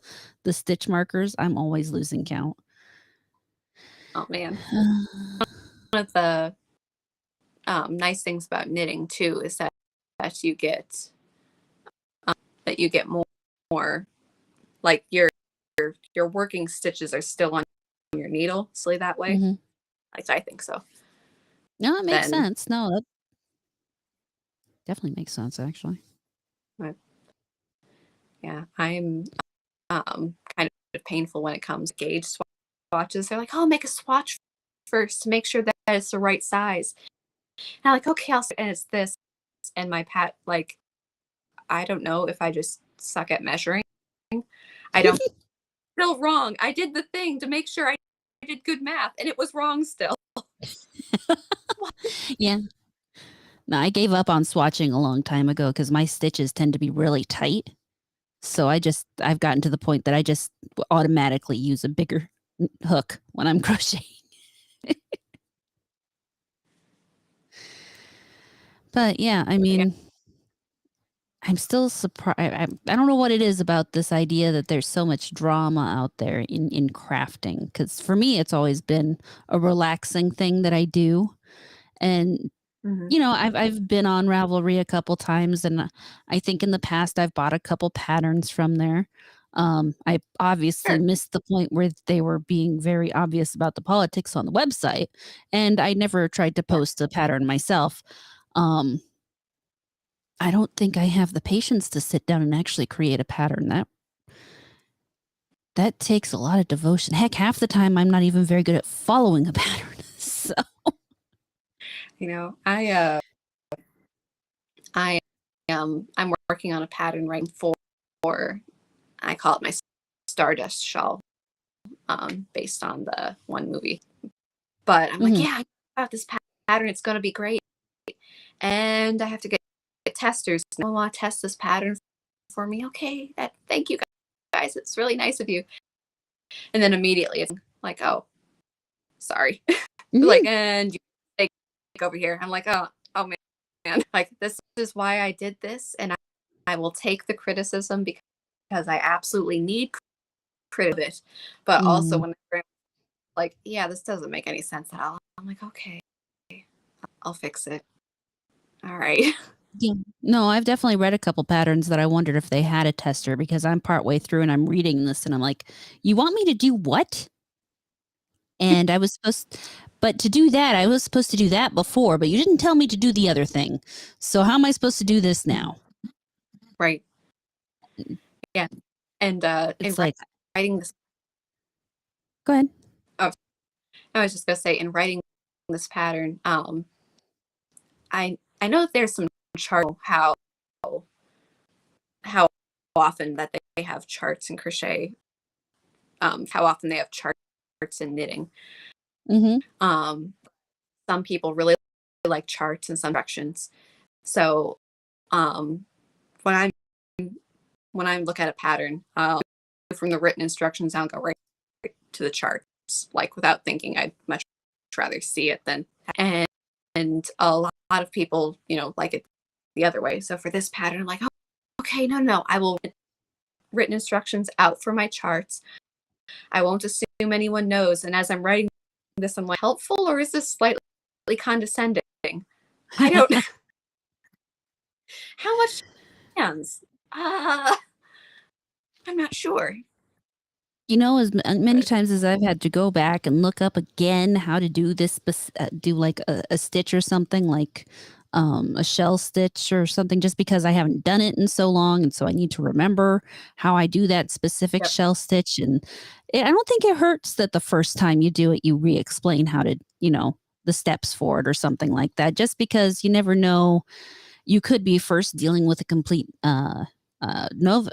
Speaker 1: stitch markers, I'm always losing count.
Speaker 2: Oh man. One of the nice things about knitting too is that you get that you get more like your working stitches are still on your needle, so that way.
Speaker 1: Mhm.
Speaker 2: I think so.
Speaker 1: No, it makes
Speaker 2: Then
Speaker 1: sense. No, that definitely makes sense, actually.
Speaker 2: yeah, I'm kind of painful when it comes to gauge swatches. They're like, "Oh, make a swatch first to make sure that it's the right size." And I'm like, "Okay, and it's this." And my like, I don't know if I just suck at measuring. I don't feel wrong. I did the thing to make sure I did good math, and it was wrong still.
Speaker 1: Yeah. No, I gave up on swatching a long time ago because my stitches tend to be really tight. So I've gotten to the point that I just automatically use a bigger hook when I'm crocheting. But yeah, I
Speaker 2: Yeah.
Speaker 1: mean, I'm still surprised. I don't know what it is about this idea that there's so much drama out there in crafting. Because for me, it's always been a relaxing thing that I do. And
Speaker 2: Mhm.
Speaker 1: you know, I've been on Ravelry a couple times, and I think in the past I've bought a couple patterns from there. I obviously
Speaker 2: Sure.
Speaker 1: missed the point where they were being very obvious about the politics on the website, and I never tried to
Speaker 2: Yeah.
Speaker 1: post a pattern myself. Um, I don't think I have the patience to sit down and actually create a pattern. That takes a lot of devotion. Heck, half the time I'm not even very good at following a pattern. So,
Speaker 2: You know, I I'm working on a pattern right for I call it my Stardust shawl, based on the one movie. But I'm like,
Speaker 1: mhm.
Speaker 2: yeah, I know about this pattern. It's gonna be great. And I have to get testers. No one want to test this pattern for me. Okay, thank you guys. It's really nice of you. And then immediately it's like, oh, sorry. Like,
Speaker 1: Mhm.
Speaker 2: and you take over here. I'm like, oh man, like this is why I did this, and I will take the criticism because I absolutely need credit of it. But also
Speaker 1: Mhm.
Speaker 2: when they're like, yeah, this doesn't make any sense at all. I'm like, okay, I'll fix it. All right.
Speaker 1: Yeah. No, I've definitely read a couple patterns that I wondered if they had a tester because I'm partway through and I'm reading this and I'm like, "You want me to do what?" And I was supposed but to do that, I was supposed to do that before, but you didn't tell me to do the other thing. So how am I supposed to do this now?
Speaker 2: Right. Yeah. And in
Speaker 1: It's like,
Speaker 2: writing this,
Speaker 1: "Go ahead."
Speaker 2: oh, I was just gonna say, in writing this pattern, I know that there's some chart how often that they have charts in crochet, how often they have charts in knitting.
Speaker 1: Mhm.
Speaker 2: Um, some people really like charts and some directions. So um, when I look at a pattern, from the written instructions, I'll go right to the charts, like without thinking. I'd much rather see it than and a lot of people, like it the other way. So for this pattern, I'm like, oh, okay, no, I will written instructions out for my charts. I won't assume anyone knows. And as I'm writing this, I'm like, helpful or is this slightly condescending? I don't. How much hands? I'm not sure.
Speaker 1: You know, as many
Speaker 2: But
Speaker 1: times as I've had to go back and look up again how to do this, do like a stitch or something like a shell stitch or something, just because I haven't done it in so long. And so I need to remember how I do that specific
Speaker 2: yep,
Speaker 1: shell stitch. And I don't think it hurts that the first time you do it, you re explain how to, the steps for it or something like that, just because you never know. You could be first dealing with a complete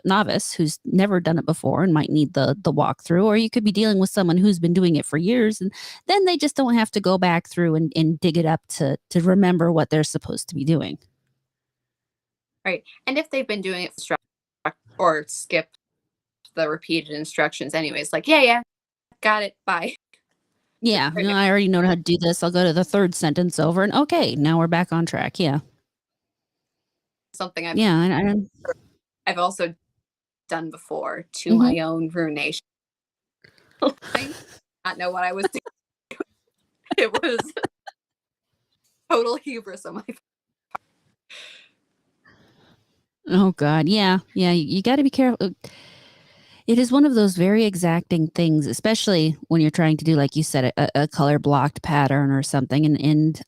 Speaker 1: novice who's never done it before and might need the walkthrough, or you could be dealing with someone who's been doing it for years, and then they just don't have to go back through and dig it up to remember what they're supposed to be doing.
Speaker 2: Right. And if they've been doing it or skip the repeated instructions anyways, like, yeah, yeah, got it, bye.
Speaker 1: Yeah,
Speaker 2: Right.
Speaker 1: I already know how to do this. I'll go to the third sentence over, and okay, now we're back on track. Yeah,
Speaker 2: Something
Speaker 1: yeah,
Speaker 2: I've also done before to
Speaker 1: mhm.
Speaker 2: my own ruination. I not know what I was doing. It was total hubris on my part.
Speaker 1: Oh God, yeah, yeah. You got to be careful. It is one of those very exacting things, especially when you're trying to do, like you said, a color blocked pattern or something. And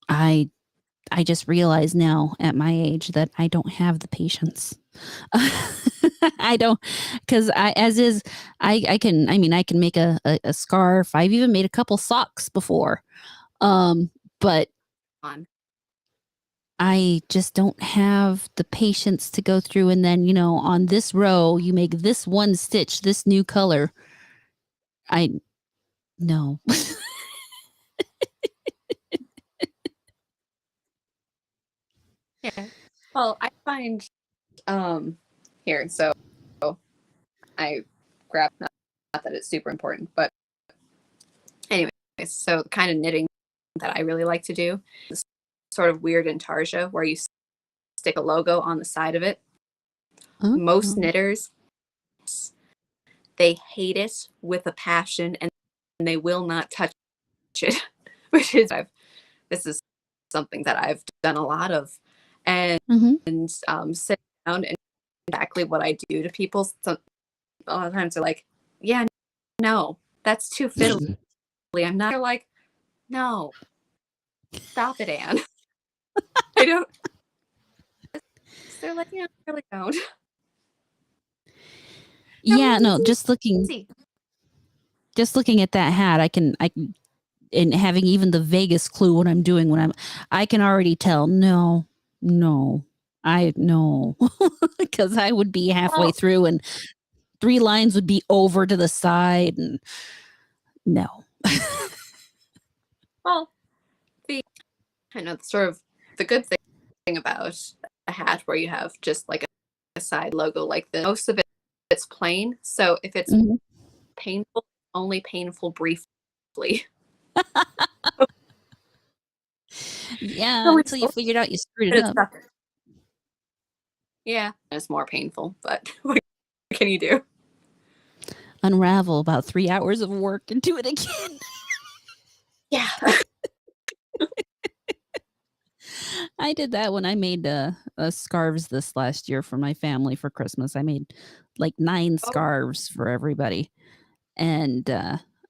Speaker 1: I I just realize now at my age that I don't have the patience. I don't, because I as is I can, I mean, I can make a scarf. I've even made a couple socks before. But
Speaker 2: On.
Speaker 1: I just don't have the patience to go through and then, on this row, you make this one stitch, this new color. I no.
Speaker 2: Yeah. Well, I find here, so I grabbed not that it's super important, but anyways, so the kind of knitting that I really like to do is sort of weird intarsia where you stick a logo on the side of it. Most
Speaker 1: Oh.
Speaker 2: knitters, they hate it with a passion and they will not touch it, which is this is something that I've done a lot of, and
Speaker 1: Mhm.
Speaker 2: sit down and exactly what I do to people. So a lot of times they're like, "Yeah, no, that's too fiddly. I'm not." They're like, "No, stop it, Anne." I don't. They're like, "Yeah, I really don't." I'm
Speaker 1: Yeah,
Speaker 2: like,
Speaker 1: no,
Speaker 2: "It's easy."
Speaker 1: just looking at that hat, I can, and having even the vaguest clue what I'm doing I can already tell, no, no, I no, because I would be halfway
Speaker 2: Well,
Speaker 1: through and 3 lines would be over to the side and no.
Speaker 2: well, the I know sort of the good thing about a hat where you have just like a side logo like this. Most of it's plain, so if it's
Speaker 1: Mhm.
Speaker 2: painful, only painful briefly.
Speaker 1: Yeah,
Speaker 2: So
Speaker 1: until
Speaker 2: it's
Speaker 1: you figured out you screwed it
Speaker 2: it's
Speaker 1: up.
Speaker 2: stuck. Yeah, it's more painful, but what can you do?
Speaker 1: Unravel about 3 hours of work and do it again.
Speaker 2: Yeah.
Speaker 1: I did that when I made, scarves this last year for my family for Christmas. I made, like, 9
Speaker 2: Oh,
Speaker 1: scarves for everybody, and,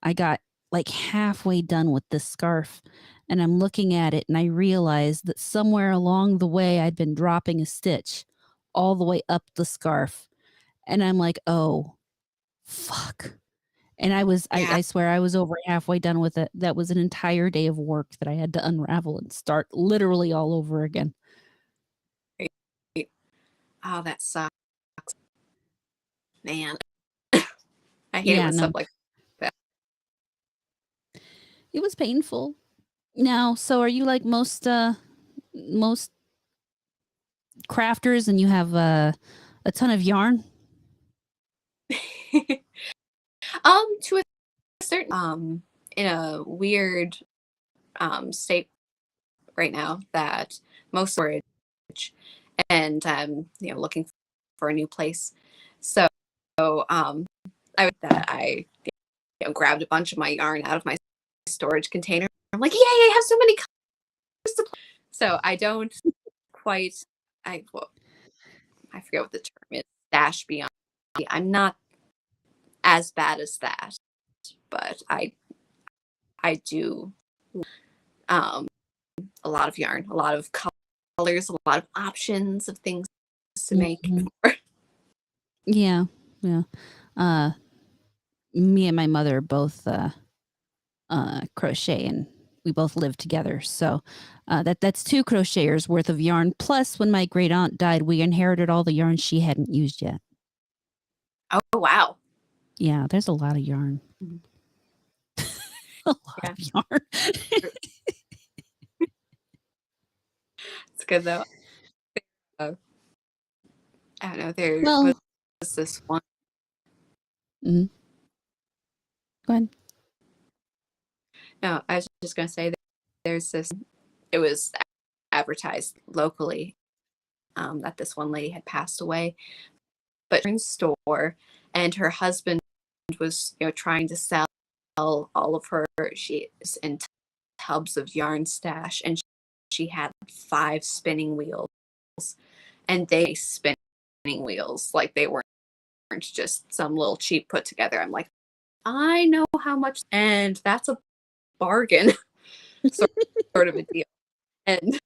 Speaker 1: I got, like, halfway done with this scarf, and I'm looking at it, and I realized that somewhere along the way, I'd been dropping a stitch all the way up the scarf, and I'm like, "Oh, fuck." And
Speaker 2: yeah.
Speaker 1: I swear I was over halfway done with it. That was an entire day of work that I had to unravel and start literally all over again.
Speaker 2: Oh, that sucks, man. I hate it
Speaker 1: Yeah,
Speaker 2: when stuff
Speaker 1: no.
Speaker 2: like that.
Speaker 1: It was painful. Now, so are you like most crafters and you have a ton of yarn?
Speaker 2: To a certain in a weird state right now that most storage and looking for a new place. So I grabbed a bunch of my yarn out of my storage container. I'm like, yay, I have so many colors to play. So I don't quite I forget what the term is, stash beyond. I'm not as bad as that, but I do um a lot of yarn, a lot of colors, a lot of options of things to make.
Speaker 1: Mhm. Yeah, yeah. Uh, Me and my mother both crochet, and we both lived together. So that's 2 crocheters worth of yarn. Plus, when my great aunt died, we inherited all the yarn she hadn't used yet.
Speaker 2: Oh, wow.
Speaker 1: Yeah, there's a lot of yarn.
Speaker 2: Mhm.
Speaker 1: A lot
Speaker 2: Yeah.
Speaker 1: of yarn.
Speaker 2: It's good though. I don't know. There
Speaker 1: Well,
Speaker 2: was this one.
Speaker 1: mhm. Go ahead.
Speaker 2: No, I was just going to say that there's this. It was advertised locally that this one lady had passed away, but in store, and her husband was trying to sell all of her she's in tubs of yarn stash, and she had 5 spinning wheels, and they spinning wheels like they weren't just some little cheap put together. I'm like, I know how much, and that's a bargain, sort of a deal. And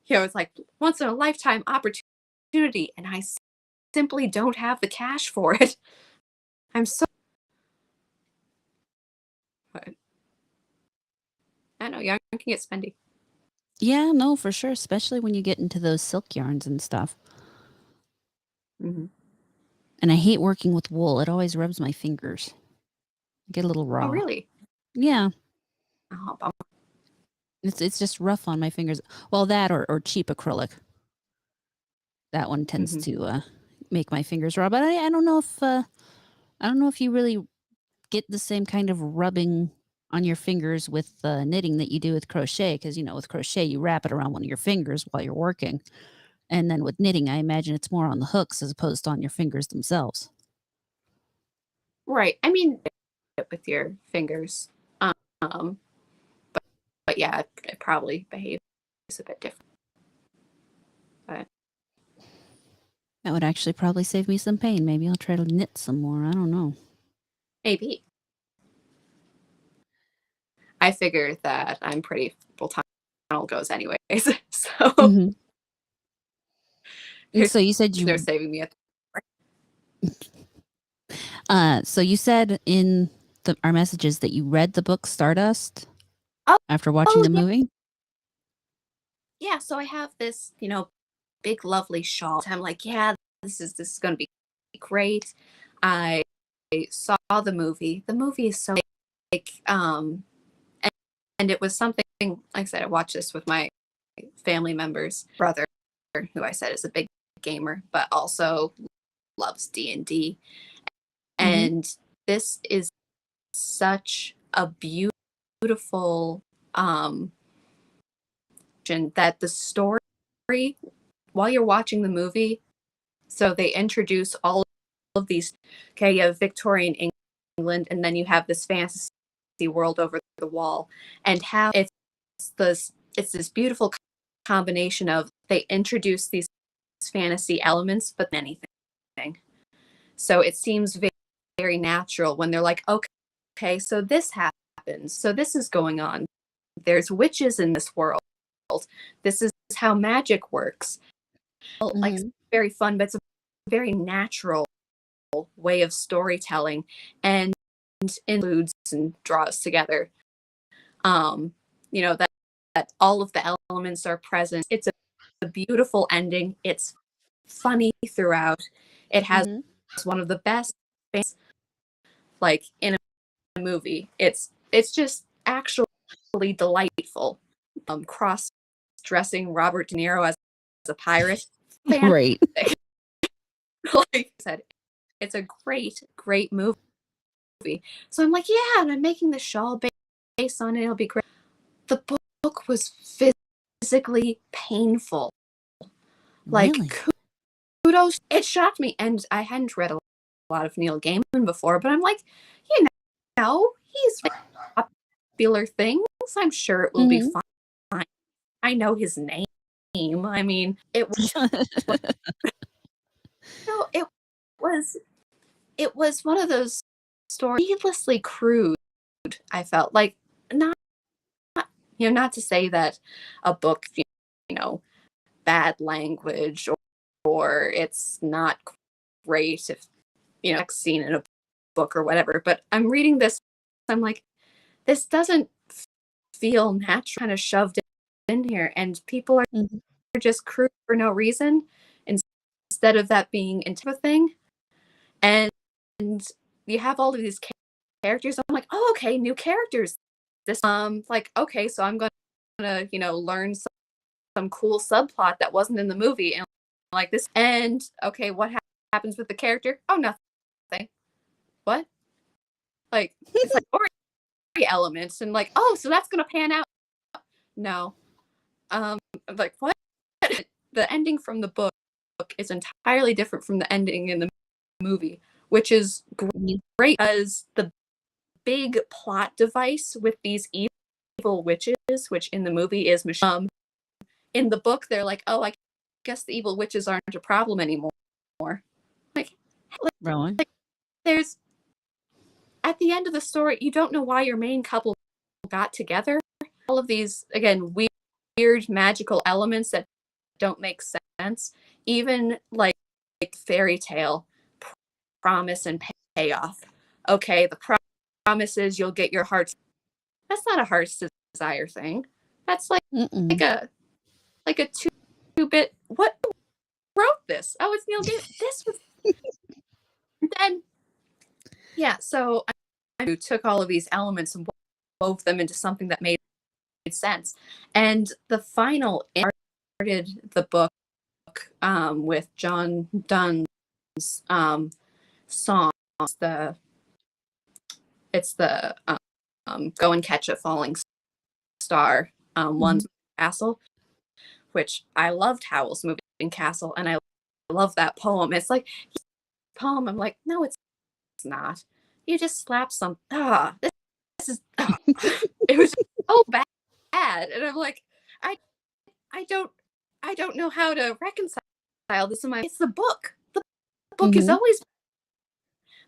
Speaker 2: it's like once in a lifetime opportunity, and I simply don't have the cash for it. I'm so. But I know yarn can get spendy.
Speaker 1: Yeah, no, for sure, especially when you get into those silk yarns and stuff.
Speaker 2: Mm-hmm.
Speaker 1: And I hate working with wool. It always rubs my fingers. I get a little
Speaker 2: Oh,
Speaker 1: raw.
Speaker 2: really?
Speaker 1: Yeah,
Speaker 2: Oh,
Speaker 1: it's just rough on my fingers. Well, that or cheap acrylic. That one tends
Speaker 2: mm-hmm.
Speaker 1: to make my fingers raw. But I don't know if you really get the same kind of rubbing on your fingers with knitting that you do with crochet, because with crochet you wrap it around one of your fingers while you're working, and then with knitting I imagine it's more on the hooks as opposed to on your fingers themselves.
Speaker 2: Right. I mean, with your fingers. Um, but yeah, it probably behaves a bit different. But
Speaker 1: That would actually probably save me some pain. Maybe I'll try to knit some more. I don't know.
Speaker 2: maybe. I figure that I'm pretty full tunnel goes anyways. So
Speaker 1: Hmm. And
Speaker 2: there's
Speaker 1: so you said
Speaker 2: no
Speaker 1: you
Speaker 2: saving me.
Speaker 1: so you said in our messages that you read the book Stardust
Speaker 2: Oh,
Speaker 1: after watching
Speaker 2: oh
Speaker 1: the
Speaker 2: yeah.
Speaker 1: movie.
Speaker 2: Yeah. So I have this, big lovely shawl. I'm like, yeah, this is gonna be great. I saw the movie. The movie is so like and it was something, like I said, I watched this with my family members, brother, who I said is a big gamer, but also loves D&D.
Speaker 1: Hmm.
Speaker 2: And this is such a beautiful that the story, while you're watching the movie, so they introduce all of these. Okay, you have Victorian England, and then you have this fantasy world over the wall, and how it's this beautiful combination of they introduce these fantasy elements, but anything. So it seems very, very natural when they're like, okay, so this happens, so this is going on. There's witches in this world. This is how magic works. Like, it's
Speaker 1: Hmm.
Speaker 2: very fun, but it's a very natural way of storytelling, and includes and draws together. Um, that all of the elements are present. It's a beautiful ending. It's funny throughout. It has
Speaker 1: Hmm.
Speaker 2: one of the best like in a movie. It's just actually delightful. Cross dressing Robert De Niro as a pirate.
Speaker 1: Right.
Speaker 2: Fantastic. Like I said, it's a great, great movie. So I'm like, yeah, and I'm making the shawl based on it. It'll be great. The book was physically painful. Like,
Speaker 1: Really?
Speaker 2: kudos. It shocked me. And I hadn't read a lot of Neil Gaiman before, but I'm like, he's popular things. I'm sure it will be
Speaker 1: Hmm.
Speaker 2: fine. I know his name. I mean, it was one of those stories needlessly crude. I felt like not not to say that a book, bad language, or it's not great if next scene in a book or whatever. But I'm reading this, I'm like, this doesn't feel natural, kind of shoved in here, and people are
Speaker 1: Mhm.
Speaker 2: just crude for no reason instead of that being into a thing. And you have all of these characters. I'm like, oh, okay, new characters. This like, okay, so I'm gonna, learn some cool subplot that wasn't in the movie, and like this. And okay, what happens with the character? Oh, nothing. What? Like, it's like story elements, and like, oh, so that's gonna pan out. No. Like, what? The ending from the book is entirely different from the ending in the movie, which is
Speaker 1: Mhm.
Speaker 2: great because the big plot device with these evil witches, which in the movie is Michelle. In the book, they're like, oh, I guess the evil witches aren't a problem anymore. Like,
Speaker 1: Really?
Speaker 2: there's at the end of the story, you don't know why your main couple got together. All of these, again, weird magical elements that don't make sense. Even like fairy tale promise and payoff. Okay, the promise is you'll get your heart's. That's not a heart's desire thing. That's
Speaker 1: Mm-mm.
Speaker 2: like a two-bit. What wrote this? Oh, it's Neil Gaiman. This was then. Yeah, so I took all of these elements and wove them into something that made sense. And the final started the book with John Donne's songs. It's the Go and Catch a Falling Star,
Speaker 1: Mhm.
Speaker 2: One's Castle, which I loved Howl's Moving Castle, and I love that poem. It's like poem. I'm like, no, it's not. You just slap some. This is. It was so bad, and I'm like, I I don't I don't know how to reconcile this in my. It's the book. The book is
Speaker 1: Mhm.
Speaker 2: always,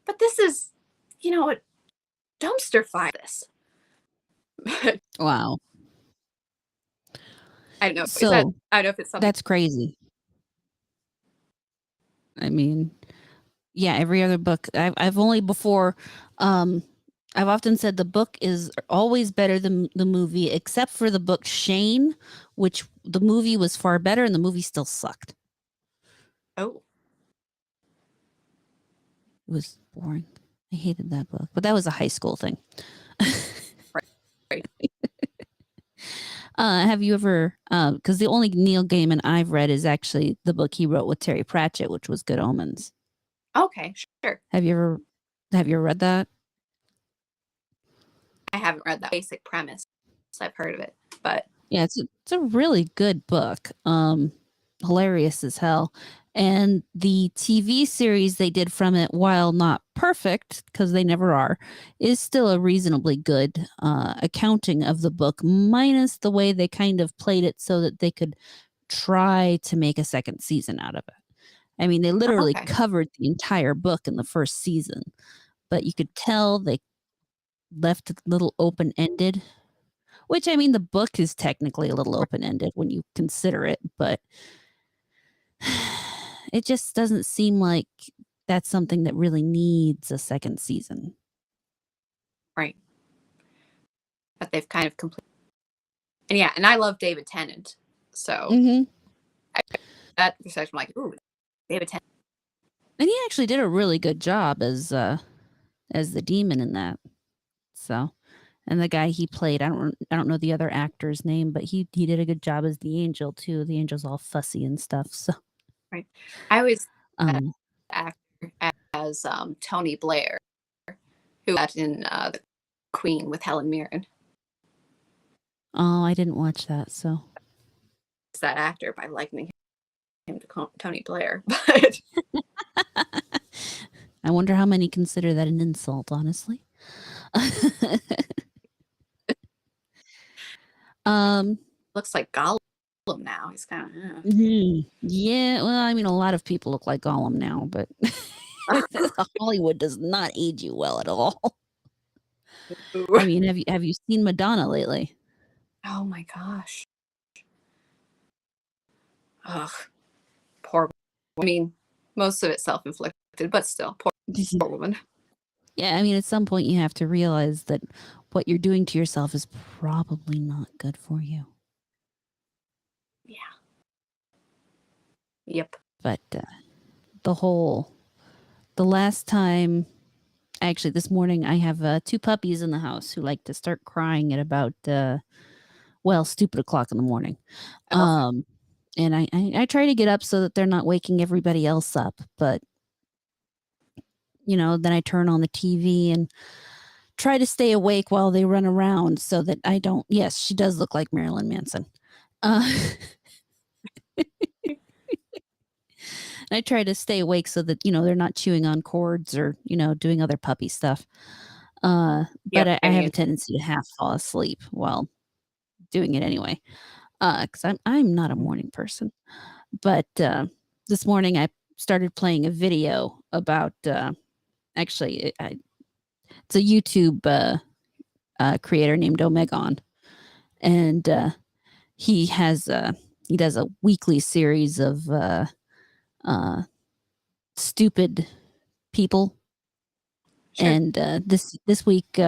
Speaker 2: but this is, a dumpster fire. This.
Speaker 1: Wow.
Speaker 2: I don't know. Is that?
Speaker 1: So
Speaker 2: I don't know if it's something.
Speaker 1: that's crazy. I mean, yeah, every other book I've only before um I've often said the book is always better than the movie, except for the book Shane, which the movie was far better and the movie still sucked.
Speaker 2: Oh,
Speaker 1: It was boring. I hated that book, but that was a high school thing.
Speaker 2: right, right.
Speaker 1: Have you ever? Because the only Neil Gaiman I've read is actually the book he wrote with Terry Pratchett, which was Good Omens.
Speaker 2: Okay, sure.
Speaker 1: Have you ever? Have you ever read that?
Speaker 2: I haven't read that basic premise. So I've heard of it, but
Speaker 1: Yeah, it's a really good book. Hilarious as hell. And the TV series they did from it, while not perfect, because they never are, is still a reasonably good accounting of the book, minus the way they kind of played it so that they could try to make a second season out of it. I mean, they literally
Speaker 2: okay,
Speaker 1: covered the entire book in the first season, but you could tell they left it a little open ended, which, I mean, the book is technically a little open-ended when you consider it, but it just doesn't seem like that's something that really needs a second season.
Speaker 2: right. But they've kind of completed. And yeah, and I love David Tennant, so
Speaker 1: Mhm.
Speaker 2: that research, I'm like, ooh, David Tennant.
Speaker 1: And he actually did a really good job as the demon in that. So, and the guy he played, I don't know the other actor's name, but he did a good job as the angel too. The angel's all fussy and stuff. So,
Speaker 2: Right. I always that
Speaker 1: um,
Speaker 2: actor as Tony Blair, who was in the Queen with Helen Mirren.
Speaker 1: oh, I didn't watch that. So,
Speaker 2: It's that actor by likening him to Tony Blair, but
Speaker 1: I wonder how many consider that an insult, honestly. um,
Speaker 2: looks like Gollum now. He's kind of.
Speaker 1: Yeah, well, I mean, a lot of people look like Gollum now, but Hollywood does not age you well at all. I mean, have you seen Madonna lately?
Speaker 2: Oh my gosh. Ugh, poor. I mean, most of it self-inflicted, but still, poor woman.
Speaker 1: Yeah, I mean, at some point you have to realize that what you're doing to yourself is probably not good for you.
Speaker 2: Yeah. Yep.
Speaker 1: But the last time, actually this morning, I have 2 puppies in the house who like to start crying at about stupid o'clock in the morning.
Speaker 2: Oh,
Speaker 1: And I try to get up so that they're not waking everybody else up, but then I turn on the TV and try to stay awake while they run around so that I don't. Yes, she does look like Marilyn Manson. Uh, I try to stay awake so that they're not chewing on cords or doing other puppy stuff. But
Speaker 2: yep.
Speaker 1: I have a tendency to half fall asleep while doing it anyway. Because I'm not a morning person. But this morning I started playing a video about actually it's a YouTube creator named Omegon, and he does a weekly series of uh, stupid people.
Speaker 2: Sure.
Speaker 1: And this week,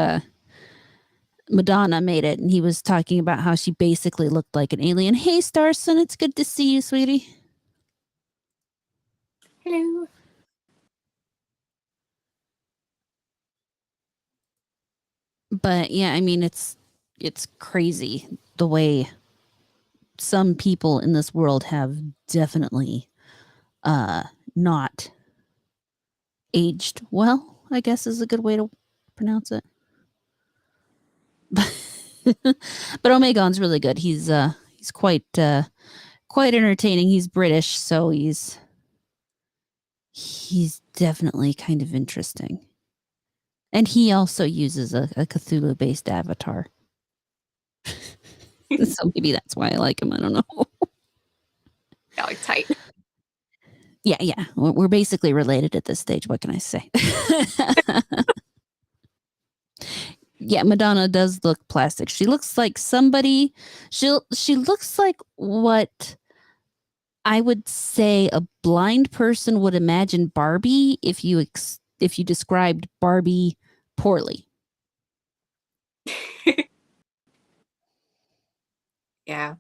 Speaker 1: Madonna made it, and he was talking about how she basically looked like an alien. Hey, Starson, it's good to see you, sweetie.
Speaker 2: Hello.
Speaker 1: But yeah, I mean, it's crazy the way some people in this world have definitely not aged well, I guess is a good way to pronounce it. But Omegon's really good. He's quite entertaining. He's British, so he's definitely kind of interesting. And he also uses a Cthulhu based avatar. So maybe that's why I like him. I don't know.
Speaker 2: Yeah, like tight.
Speaker 1: Yeah. We're basically related at this stage. What can I say? Yeah, Madonna does look plastic. She looks like somebody. She looks like what I would say a blind person would imagine Barbie if you described Barbie poorly.
Speaker 2: Yeah.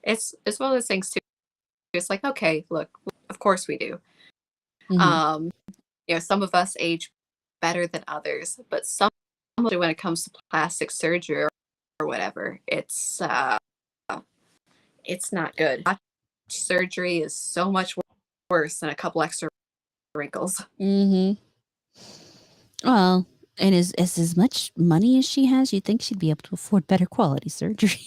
Speaker 2: It's one of those things too. It's like, okay, look, of course we do.
Speaker 1: Mhm.
Speaker 2: Um, some of us age better than others, but some when it comes to plastic surgery or whatever, it's not good. Surgery is so much worse than a couple extra wrinkles.
Speaker 1: Mhm. Well, and as much money as she has, you'd think she'd be able to afford better quality surgery.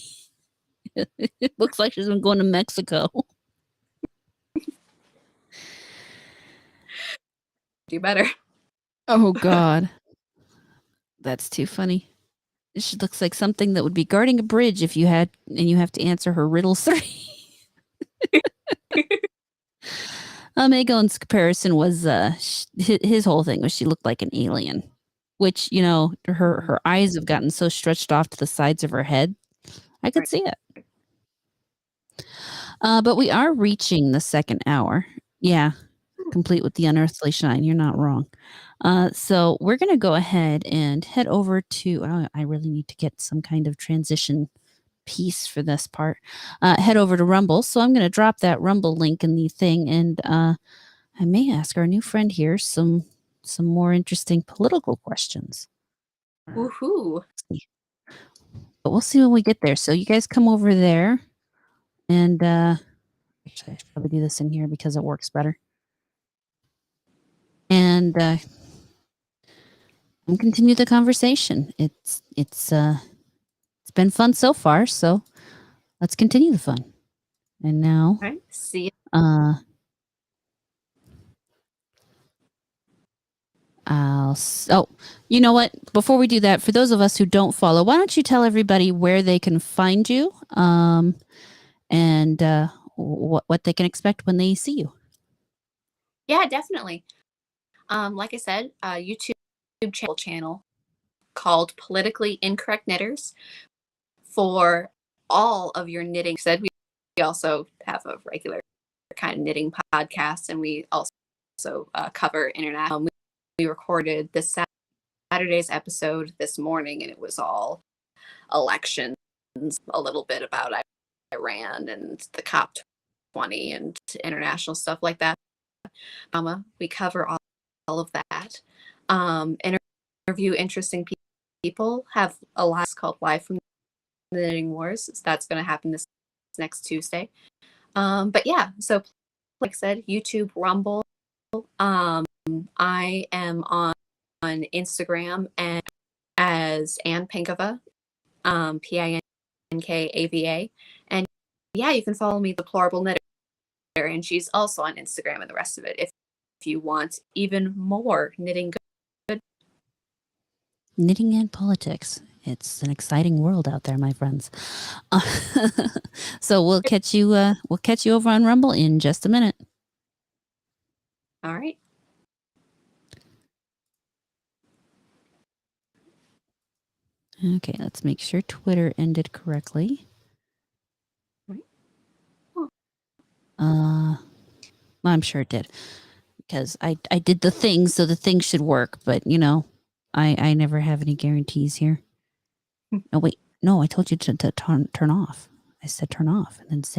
Speaker 1: It looks like she's been going to Mexico.
Speaker 2: Do better.
Speaker 1: Oh God, that's too funny. She looks like something that would be guarding a bridge if you had, and you have to answer her riddle 3. Aegon's comparison was his whole thing was she looked like an alien, which her eyes have gotten so stretched off to the sides of her head. I could
Speaker 2: Right.
Speaker 1: see it. But we are reaching the second hour. Yeah, complete with the unearthly shine. You're not wrong. So we're gonna go ahead and head over to. I really need to get some kind of transition piece for this part. Head over to Rumble. So I'm gonna drop that Rumble link in the thing, and I may ask our new friend here some more interesting political questions.
Speaker 2: Woohoo.
Speaker 1: But we'll see when we get there. So you guys come over there, and actually I should probably do this in here because it works better. And and continue the conversation. It's been fun so far, so let's continue the fun. And now,
Speaker 2: All right. See you.
Speaker 1: uh, oh, you know what? Before we do that, for those of us who don't follow, why don't you tell everybody where they can find you, and what they can expect when they see you.
Speaker 2: Yeah, definitely. Like I said, YouTube channel called Politically Incorrect Knitters for all of your knitting. Said we also have a regular kind of knitting podcast, and we also cover international. We recorded this Saturday's episode this morning, and it was all elections, a little bit about Iran and the COP 20 and international stuff like that. We cover all of that. Interview interesting people. Have a lot called Live from the Knitting Wars. So that's going to happen this next Tuesday. But yeah, so like I said, YouTube, Rumble. I am on Instagram and as Anne Pinkava, Pinkava. And yeah, you can follow me, Deplorable Knitter, and she's also on Instagram and the rest of it if you want even more knitting good.
Speaker 1: Knitting and politics. It's an exciting world out there, my friends. So we'll catch you over on Rumble in just a minute.
Speaker 2: All right.
Speaker 1: Okay, let's make sure Twitter ended correctly. I'm sure it did because I did the thing, so the thing should work. But you know, I never have any guarantees here. Oh wait, no, I told you to turn off. I said turn off and then say